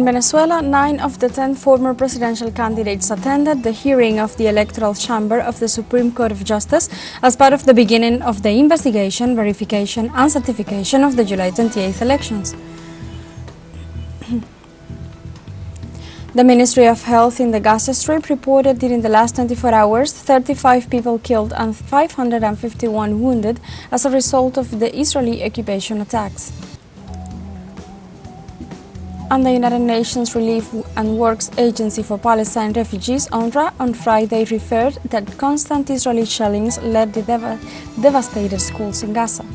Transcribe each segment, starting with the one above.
In Venezuela, 9 of the 10 former presidential candidates attended the hearing of the Electoral Chamber of the Supreme Court of Justice as part of the beginning of the investigation, verification and certification of the July 28th elections. The Ministry of Health in the Gaza Strip reported during the last 24 hours 35 people killed and 551 wounded as a result of the Israeli occupation attacks. And the United Nations Relief and Works Agency for Palestine Refugees, UNRWA, on Friday referred that constant Israeli shellings led the devastated schools in Gaza.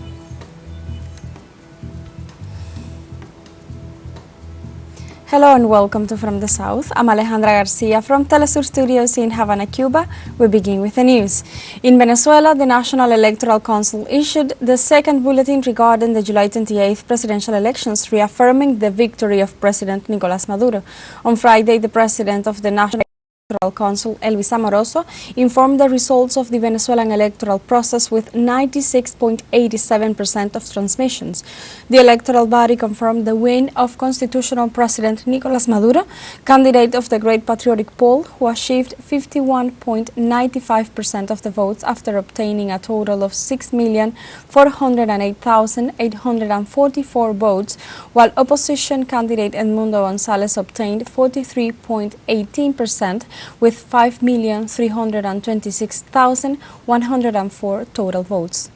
Hello and welcome to From the South. I'm Alejandra Garcia from teleSUR Studios in Havana, Cuba. We begin with the news. In Venezuela, the National Electoral Council issued the second bulletin regarding the July 28th presidential elections, reaffirming the victory of President Nicolas Maduro. On Friday, the president of the National Electoral Council, Elvis Amoroso, informed the results of the Venezuelan electoral process with 96.87% of transmissions. The electoral body confirmed the win of constitutional President Nicolas Maduro, candidate of the Great Patriotic Poll, who achieved 51.95% of the votes after obtaining a total of 6,408,844 votes, while opposition candidate Edmundo González obtained 43.18% with 5,326,104 total votes.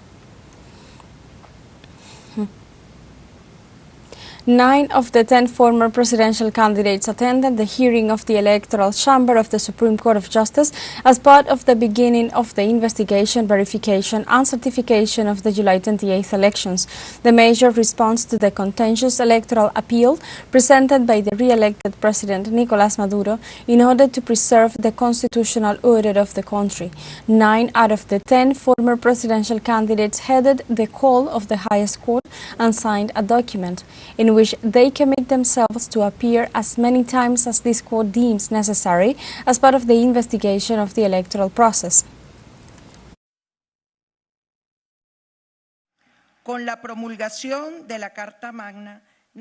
9 of the 10 former presidential candidates attended the hearing of the Electoral Chamber of the Supreme Court of Justice as part of the beginning of the investigation, verification and certification of the July 28th elections. The major response to the contentious electoral appeal presented by the re-elected President Nicolas Maduro in order to preserve the constitutional order of the country. 9 out of the 10 former presidential candidates headed the call of the highest court and signed a document in which they commit themselves to appear as many times as this court deems necessary as part of the investigation of the electoral process.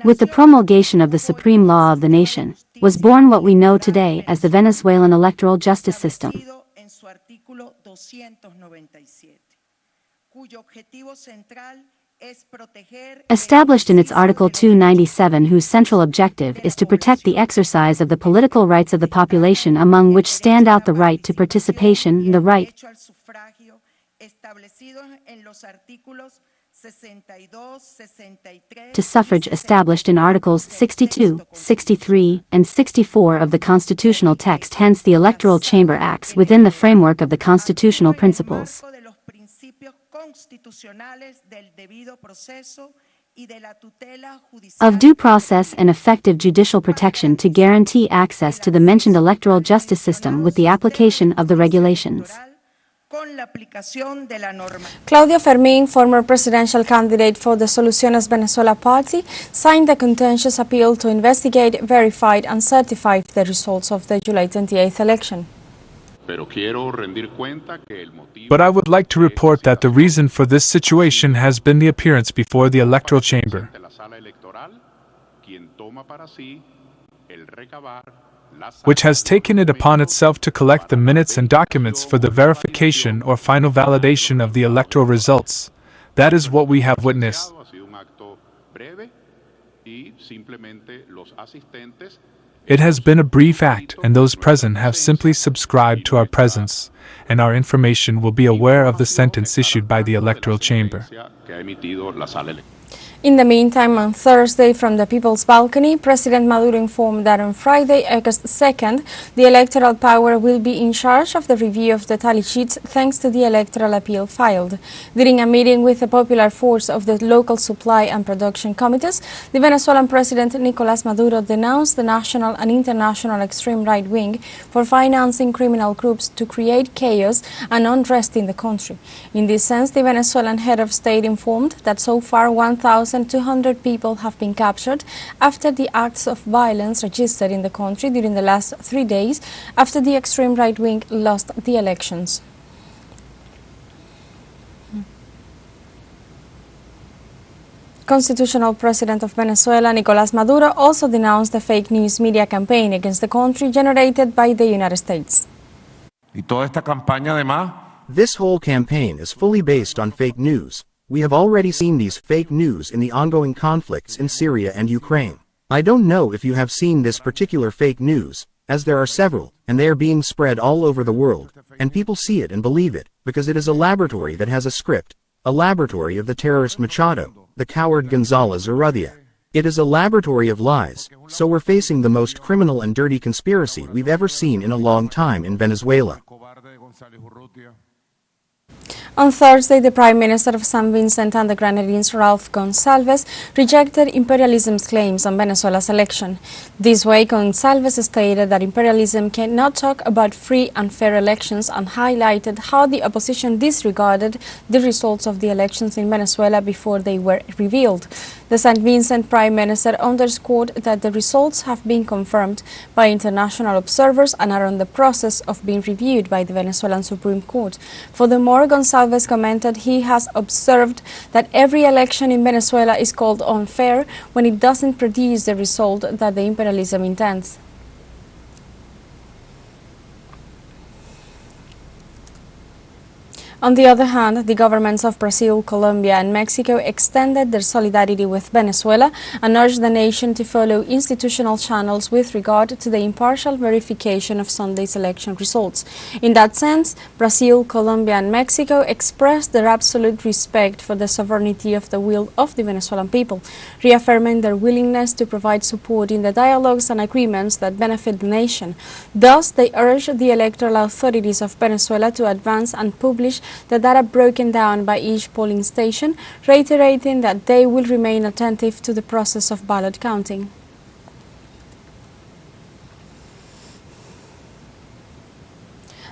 With the promulgation of the supreme law of the nation, was born what we know today as the Venezuelan electoral justice system. Established in its Article 297, whose central objective is to protect the exercise of the political rights of the population, among which stand out the right to participation, the right to suffrage established in Articles 62, 63, and 64 of the constitutional text. Hence, the Electoral Chamber acts within the framework of the constitutional principles of due process and effective judicial protection to guarantee access to the mentioned electoral justice system with the application of the regulations. Claudia Fermín, former presidential candidate for the Soluciones Venezuela party, signed the contentious appeal to investigate, verify and certify the results of the July 28th election. But I would like to report that the reason for this situation has been the appearance before the Electoral Chamber, which has taken it upon itself to collect the minutes and documents for the verification or final validation of the electoral results. That is what we have witnessed. It has been a brief act, and those present have simply subscribed to our presence, and our information will be aware of the sentence issued by the Electoral Chamber. In the meantime, on Thursday, from the People's Balcony, President Maduro informed that on Friday, August 2nd, the electoral power will be in charge of the review of the tally sheets thanks to the electoral appeal filed. During a meeting with the popular force of the local supply and production committees, the Venezuelan President Nicolas Maduro denounced the national and international extreme right wing for financing criminal groups to create chaos and unrest in the country. In this sense, the Venezuelan head of state informed that so far 1,200 people have been captured after the acts of violence registered in the country during the last 3 days after the extreme right wing lost the elections. Constitutional President of Venezuela, Nicolas Maduro, also denounced the fake news media campaign against the country generated by the United States. Y toda esta campaña además. This whole campaign is fully based on fake news. We have already seen these fake news in the ongoing conflicts in Syria and Ukraine. I don't know if you have seen this particular fake news, as there are several, and they are being spread all over the world, and people see it and believe it, because it is a laboratory that has a script, a laboratory of the terrorist Machado, the coward González Urrutia. It is a laboratory of lies, so we're facing the most criminal and dirty conspiracy we've ever seen in a long time in Venezuela. On Thursday, the Prime Minister of St. Vincent and the Grenadines, Ralph Gonsalves, rejected imperialism's claims on Venezuela's election. This way, Gonsalves stated that imperialism cannot talk about free and fair elections and highlighted how the opposition disregarded the results of the elections in Venezuela before they were revealed. The St. Vincent Prime Minister underscored that the results have been confirmed by international observers and are on the process of being reviewed by the Venezuelan Supreme Court. Furthermore, Gonsalves commented he has observed that every election in Venezuela is called unfair when it doesn't produce the result that the imperialism intends. On the other hand, the governments of Brazil, Colombia and Mexico extended their solidarity with Venezuela and urged the nation to follow institutional channels with regard to the impartial verification of Sunday's election results. In that sense, Brazil, Colombia and Mexico expressed their absolute respect for the sovereignty of the will of the Venezuelan people, reaffirming their willingness to provide support in the dialogues and agreements that benefit the nation. Thus, they urged the electoral authorities of Venezuela to advance and publish the data broken down by each polling station, reiterating that they will remain attentive to the process of ballot counting.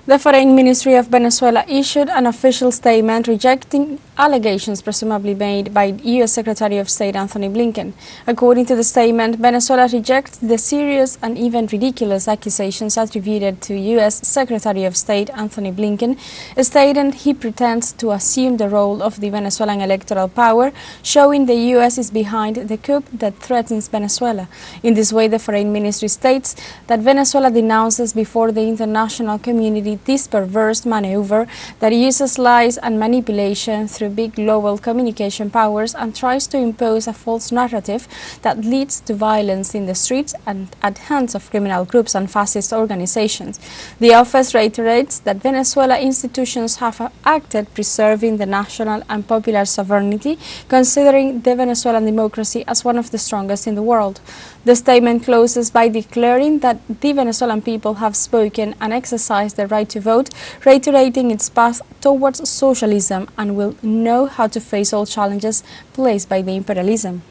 The Foreign Ministry of Venezuela issued an official statement rejecting allegations presumably made by U.S. Secretary of State Anthony Blinken. According to the statement, Venezuela rejects the serious and even ridiculous accusations attributed to U.S. Secretary of State Anthony Blinken, stating he pretends to assume the role of the Venezuelan electoral power, showing the U.S. is behind the coup that threatens Venezuela. In this way, the Foreign Ministry states that Venezuela denounces before the international community this perverse maneuver that uses lies and manipulation through big global communication powers and tries to impose a false narrative that leads to violence in the streets and at hands of criminal groups and fascist organizations. The office reiterates that Venezuela institutions have acted preserving the national and popular sovereignty, considering the Venezuelan democracy as one of the strongest in the world. The statement closes by declaring that the Venezuelan people have spoken and exercised their right to vote, reiterating its path towards socialism and will know how to face all challenges placed by the imperialism.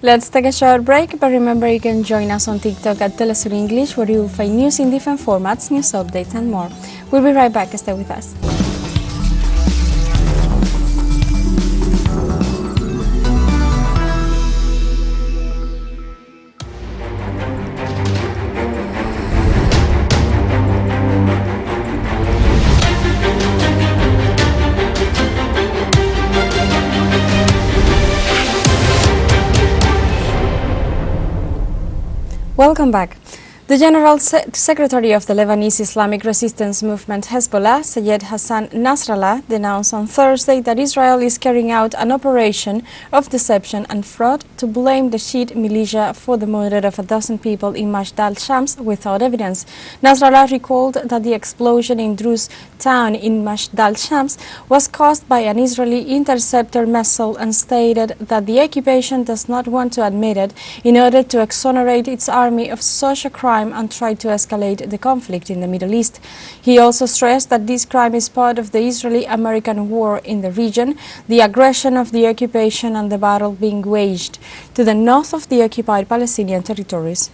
Let's take a short break, but remember you can join us on TikTok at teleSUR English, where you will find news in different formats, news updates and more. We'll be right back, stay with us. Welcome back. The General Secretary of the Lebanese Islamic Resistance Movement Hezbollah, Sayed Hassan Nasrallah, denounced on Thursday that Israel is carrying out an operation of deception and fraud to blame the Shiite militia for the murder of a dozen people in Majd al-Shams without evidence. Nasrallah recalled that the explosion in Druze town in Majd al-Shams was caused by an Israeli interceptor missile and stated that the occupation does not want to admit it in order to exonerate its army of such a crime and try to escalate the conflict in the Middle East. He also stressed that this crime is part of the Israeli-American war in the region, the aggression of the occupation and the battle being waged to the north of the occupied Palestinian territories.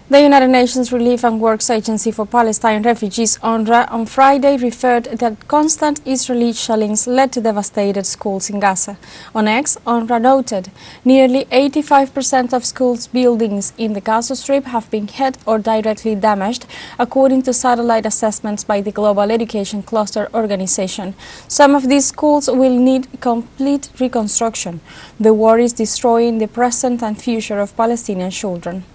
The United Nations Relief and Works Agency for Palestine Refugees, UNRWA, on Friday referred that constant Israeli shellings led to devastated schools in Gaza. On X, UNRWA noted nearly 85% of schools' buildings in the Gaza Strip have been hit or directly damaged, according to satellite assessments by the Global Education Cluster Organization. Some of these schools will need complete reconstruction. The war is destroying the present and future of Palestinian children.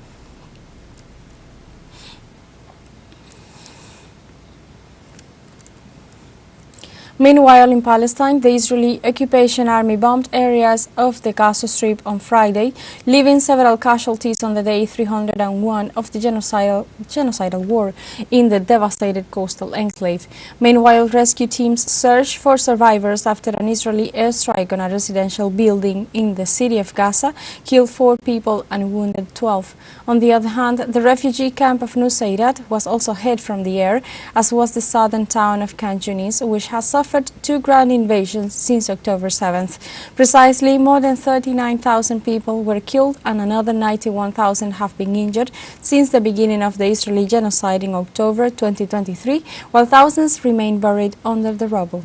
Meanwhile, in Palestine, the Israeli occupation army bombed areas of the Gaza Strip on Friday, leaving several casualties on the day 301 of the genocidal war in the devastated coastal enclave. Meanwhile, rescue teams searched for survivors after an Israeli airstrike on a residential building in the city of Gaza killed 4 people and wounded 12. On the other hand, the refugee camp of Nusayrat was also hit from the air, as was the southern town of Khan Yunis, which has suffered 2 ground invasions since October 7th. Precisely, more than 39,000 people were killed and another 91,000 have been injured since the beginning of the Israeli genocide in October 2023, while thousands remain buried under the rubble.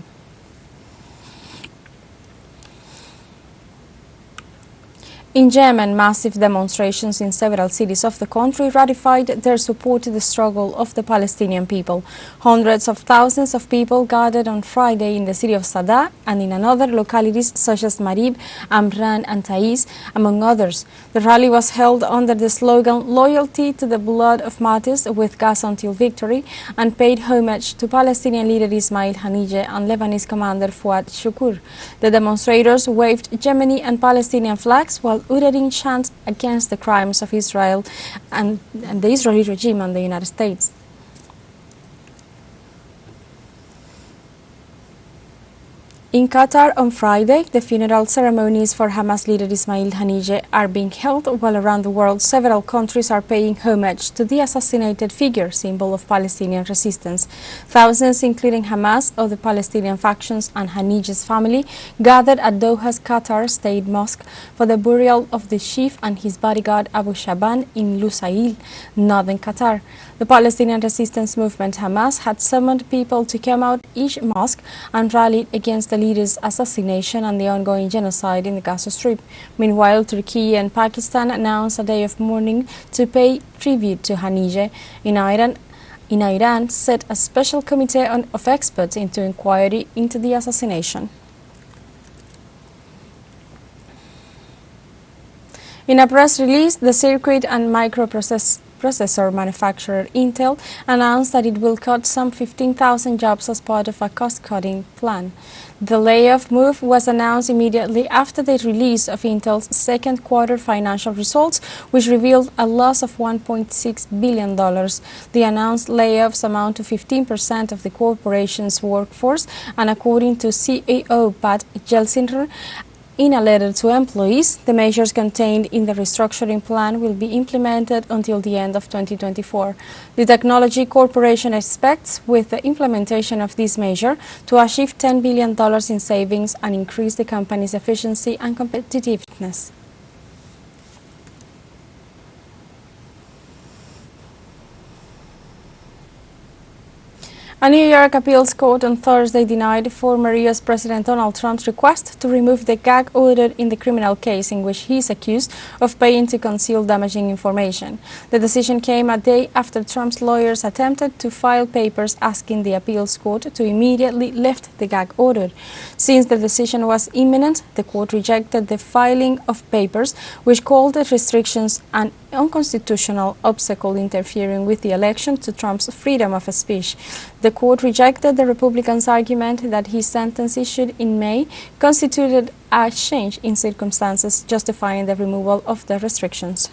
In Yemen, massive demonstrations in several cities of the country ratified their support to the struggle of the Palestinian people. Hundreds of thousands of people gathered on Friday in the city of Sada and in other localities such as Marib, Amran and Taiz, among others. The rally was held under the slogan "Loyalty to the Blood of Martyrs with Gaza until Victory" and paid homage to Palestinian leader Ismail Haniyeh and Lebanese commander Fuad Shukur. The demonstrators waved Yemeni and Palestinian flags while uttering chants against the crimes of Israel and the Israeli regime and the United States. In Qatar on Friday, the funeral ceremonies for Hamas leader Ismail Haniyeh are being held, while around the world several countries are paying homage to the assassinated figure, symbol of Palestinian resistance. Thousands, including Hamas, of the Palestinian factions and Haniyeh's family, gathered at Doha's Qatar State Mosque for the burial of the chief and his bodyguard Abu Shaban in Lusail, northern Qatar. The Palestinian resistance movement Hamas had summoned people to come out each mosque and rallied against the leader's assassination and the ongoing genocide in the Gaza Strip. Meanwhile, Turkey and Pakistan announced a day of mourning to pay tribute to Haniyeh. In Iran, set a special committee of experts into inquiry into the assassination. In a press release, the circuit and microprocessor manufacturer Intel announced that it will cut some 15,000 jobs as part of a cost-cutting plan. The layoff move was announced immediately after the release of Intel's second quarter financial results, which revealed a loss of $1.6 billion. The announced layoffs amount to 15% of the corporation's workforce, and according to CEO Pat Gelsinger, in a letter to employees, the measures contained in the restructuring plan will be implemented until the end of 2024. The technology corporation expects, with the implementation of this measure, to achieve $10 billion in savings and increase the company's efficiency and competitiveness. A New York appeals court on Thursday denied former U.S. President Donald Trump's request to remove the gag order in the criminal case in which he is accused of paying to conceal damaging information. The decision came a day after Trump's lawyers attempted to file papers asking the appeals court to immediately lift the gag order. Since the decision was imminent, the court rejected the filing of papers, which called the restrictions an unconstitutional obstacle interfering with the election to Trump's freedom of speech. The court rejected the Republicans' argument that his sentence issued in May constituted a change in circumstances justifying the removal of the restrictions.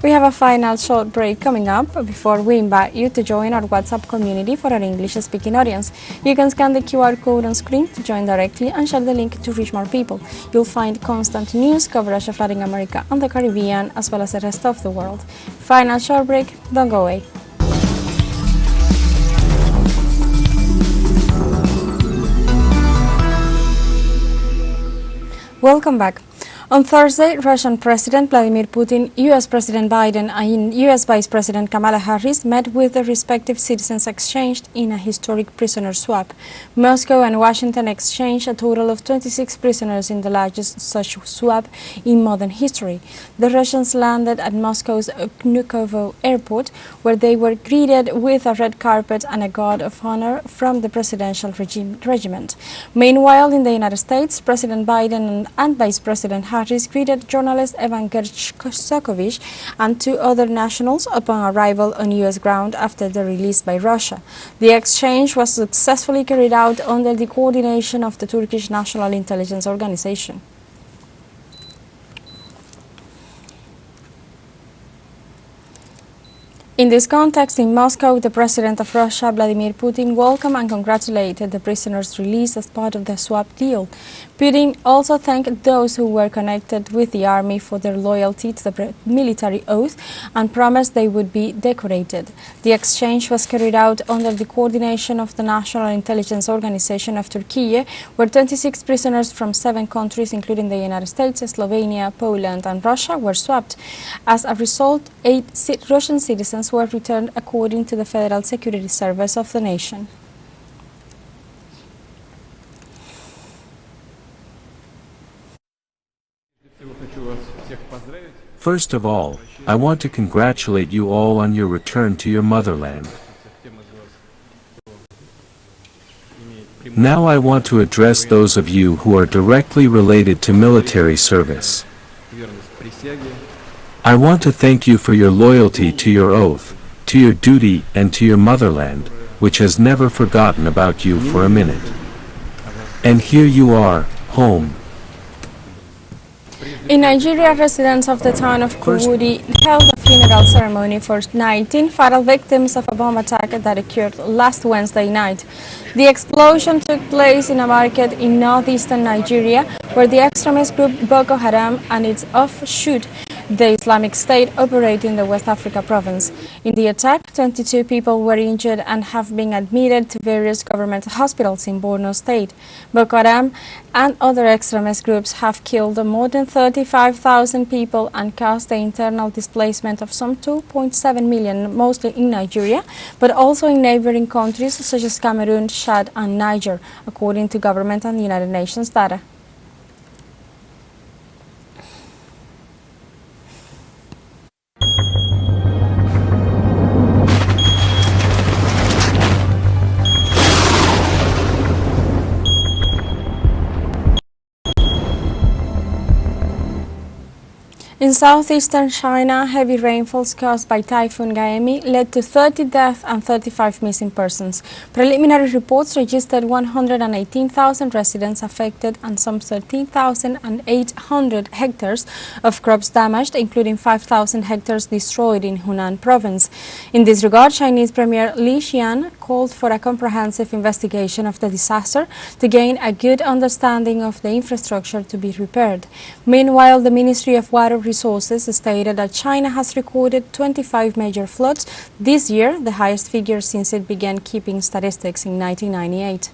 We have a final short break coming up before we invite you to join our WhatsApp community for our English-speaking audience. You can scan the QR code on screen to join directly and share the link to reach more people. You'll find constant news coverage of Latin America and the Caribbean, as well as the rest of the world. Final short break, don't go away. Welcome back. On Thursday, Russian President Vladimir Putin, U.S. President Biden and U.S. Vice President Kamala Harris met with the respective citizens exchanged in a historic prisoner swap. Moscow and Washington exchanged a total of 26 prisoners in the largest such swap in modern history. The Russians landed at Moscow's Vnukovo airport, where they were greeted with a red carpet and a guard of honor from the presidential regiment. Meanwhile, in the United States, President Biden and Vice President Harris greeted journalist Evan Gershkovich and two other nationals upon arrival on U.S. ground after the release by Russia. The exchange was successfully carried out under the coordination of the Turkish National Intelligence Organization. In this context, in Moscow, the President of Russia, Vladimir Putin, welcomed and congratulated the prisoners' release as part of the swap deal. Putin also thanked those who were connected with the army for their loyalty to the military oath and promised they would be decorated. The exchange was carried out under the coordination of the National Intelligence Organization of Turkey, where 26 prisoners from 7 countries, including the United States, Slovenia, Poland and Russia, were swapped. As a result, 8 Russian citizens were returned according to the Federal Security Service of the nation. First of all, I want to congratulate you all on your return to your motherland. Now I want to address those of you who are directly related to military service. I want to thank you for your loyalty to your oath, to your duty and to your motherland, which has never forgotten about you for a minute. And here you are, home. In Nigeria, residents of the town of Kuwudi held a funeral ceremony for 19 fatal victims of a bomb attack that occurred last Wednesday night. The explosion took place in a market in northeastern Nigeria, where the extremist group Boko Haram and its offshoot, the Islamic State, operate in the West Africa province. In the attack, 22 people were injured and have been admitted to various government hospitals in Borno State. Boko Haram and other extremist groups have killed more than 35,000 people and caused the internal displacement of some 2.7 million, mostly in Nigeria, but also in neighboring countries such as Cameroon, Chad and Niger, according to government and United Nations data. In southeastern China, heavy rainfalls caused by Typhoon Gaemi led to 30 deaths and 35 missing persons. Preliminary reports registered 118,000 residents affected and some 13,800 hectares of crops damaged, including 5,000 hectares destroyed in Hunan province. In this regard, Chinese Premier Li Qian called for a comprehensive investigation of the disaster to gain a good understanding of the infrastructure to be repaired. Meanwhile, the Ministry of Water Resources stated that China has recorded 25 major floods this year, the highest figure since it began keeping statistics in 1998.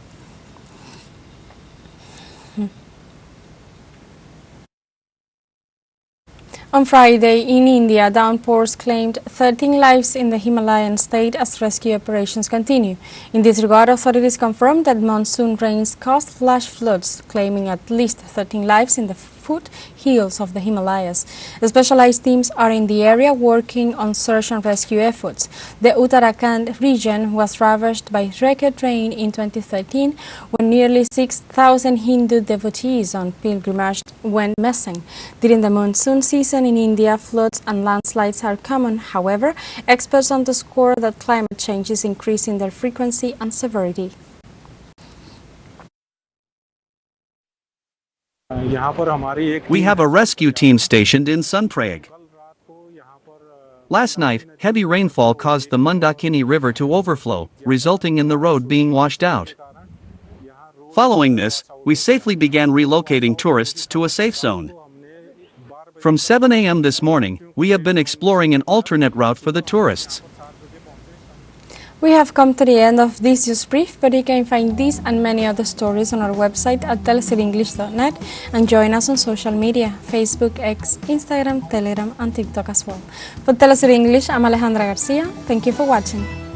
On Friday, in India, downpours claimed 13 lives in the Himalayan state as rescue operations continue. In this regard, authorities confirmed that monsoon rains caused flash floods, claiming at least 13 lives in the foothills of the Himalayas. Specialized teams are in the area working on search and rescue efforts. The Uttarakhand region was ravaged by record rain in 2013 when nearly 6,000 Hindu devotees on pilgrimage went missing. During the monsoon season in India, floods and landslides are common. However, experts underscore that climate change is increasing their frequency and severity. We have a rescue team stationed in Sunprayag. Last night, heavy rainfall caused the Mandakini River to overflow, resulting in the road being washed out. Following this, we safely began relocating tourists to a safe zone. From 7 a.m. this morning, we have been exploring an alternate route for the tourists. We have come to the end of this news brief, but you can find these and many other stories on our website at telesurenglish.net and join us on social media, Facebook, X, Instagram, Telegram and TikTok as well. For TeleSUR English, I'm Alejandra Garcia. Thank you for watching.